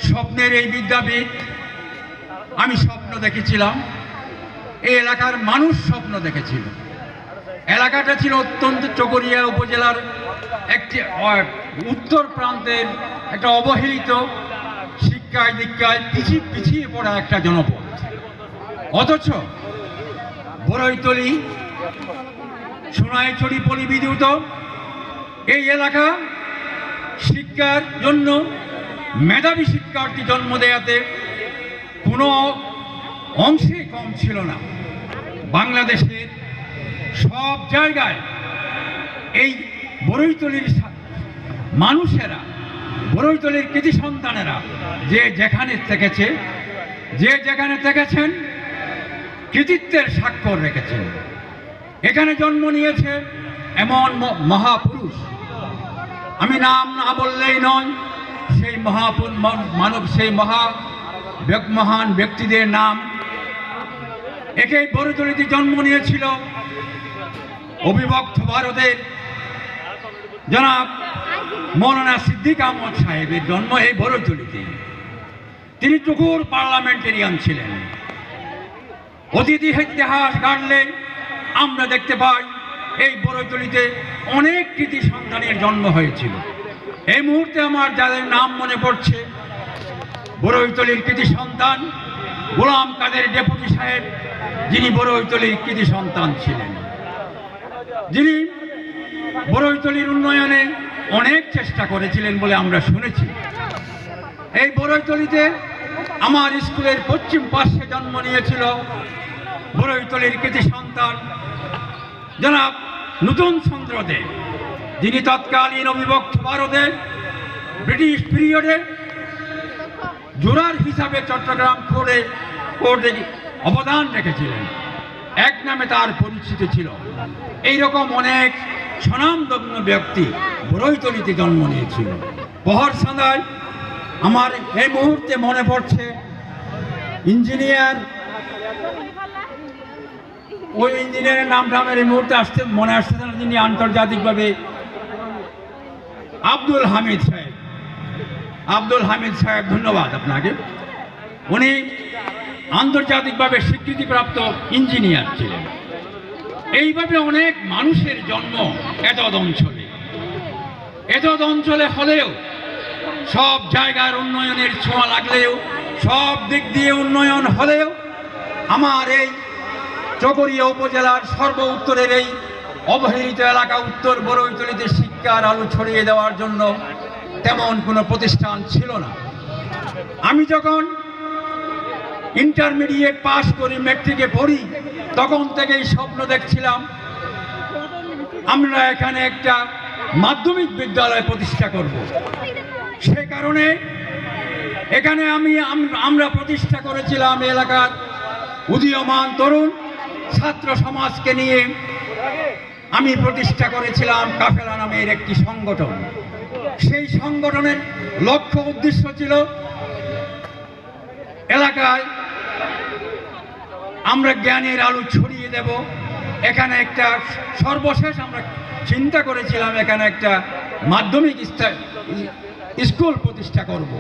স্বপ্নের এই বিদ্যাপীঠ আমি স্বপ্ন দেখেছিলাম, এই এলাকার মানুষ স্বপ্ন দেখেছিল। এলাকাটা ছিল অত্যন্ত চকরিয়া উপজেলার একটি উত্তর প্রান্তের একটা অবহেলিত, শিক্ষায় দীক্ষায় পিছিয়ে পড়া একটা জনপদ। অথচ বড়ইতলী, সোনাইছড়ি পল্লীবিদ্যুৎ এই এলাকা শিক্ষার জন্য মেধাবী শিক্ষার্থী জন্ম দেয়াতে কোনো অংশে কম ছিল না। বাংলাদেশের সব জায়গায় এই বড়ইতলীর মানুষেরা, বড়ইতলীর কৃতি সন্তানেরা যে যেখানে থেকেছেন কৃতিত্বের স্বাক্ষর রেখেছেন। এখানে জন্ম নিয়েছে এমন মহাপুরুষ, আমি নাম না বললেই নয়, সেই সেই মহান ব্যক্তিদের নাম। একে বড়ইতলীতে জন্ম নিয়েছিল অবিভক্ত ভারতের জনাব মৌলানা সিদ্দিক আহমদ সাহেবের জন্ম এই বড়ইতলীতে। তিনি টুকুর পার্লামেন্টেরিয়ান ছিলেন। অতীত ইতিহাস ঘাটলে আমরা দেখতে পাই এই বড়ইতলীতে অনেক কৃতি সন্তানের জন্ম হয়েছিল। এই মুহূর্তে আমার যাদের নাম মনে পড়ছে, বড়ইতলীর কৃতি সন্তান গোলাম কাদের ডেপুটি সাহেব, যিনি বড়ইতলীর কৃতি সন্তান ছিলেন, যিনি বড়ইতলীর উন্নয়নে অনেক চেষ্টা করেছিলেন বলে আমরা শুনেছি। এই বড়ইতলীতে আমার স্কুলের পশ্চিম পার্শ্বে জন্ম নিয়েছিল বড়ইতলীর কৃতি সন্তান জনাব নূতন চন্দ্র দে, যিনি তৎকালীন অবিভক্ত ভারতে ব্রিটিশ পিরিয়ডে জোরার হিসাবে চট্টগ্রাম কোর্টে অবদান রেখেছিলেন। এক নামে তার পরিচিত ছিল। এইরকম অনেক স্বনামধন্য ব্যক্তি বড়ইতলীতে জন্ম নিয়েছিল। প্রহর সন্ধ্যায় আমার এই মুহূর্তে মনে পড়ছে ইঞ্জিনিয়ার, ওই ইঞ্জিনিয়ারের নামটা আমার এই মুহূর্তে মনে আসছে না, যিনি আন্তর্জাতিকভাবে আব্দুল হামিদ সাহেব, ধন্যবাদ আপনাকে। উনি আন্তর্জাতিকভাবে স্বীকৃতিপ্রাপ্ত ইঞ্জিনিয়ার ছিলেন। এইভাবে অনেক মানুষের জন্ম এতদ অঞ্চলে হলেও, সব জায়গার উন্নয়নের ছোঁয়া লাগলেও, সব দিক দিয়ে উন্নয়ন হলেও, আমার এই চকরিয়া উপজেলার সর্ব উত্তরের এই অবহেলিত এলাকা উত্তর বড়ইতলীতে শিক্ষার আলো ছড়িয়ে দেওয়ার জন্য তেমন কোনো প্রতিষ্ঠান ছিল না। আমি যখন ইন্টারমিডিয়েট পাস করি, ম্যাট্রিকে পড়ি, তখন থেকেই স্বপ্ন দেখছিলাম আমরা এখানে একটা মাধ্যমিক বিদ্যালয় প্রতিষ্ঠা করব। সে কারণে এখানে আমরা প্রতিষ্ঠা করেছিলাম এলাকার উদীয়মান তরুণ ছাত্র সমাজকে নিয়ে। আমি প্রতিষ্ঠা করেছিলাম কাফেলা নামের একটি সংগঠন। সেই সংগঠনের লক্ষ্য উদ্দেশ্য ছিল এলাকায় আমরা জ্ঞানের আলো ছড়িয়ে দেব। এখানে একটা সর্বশেষ আমরা চিন্তা করেছিলাম এখানে একটা মাধ্যমিক স্কুল প্রতিষ্ঠা করব।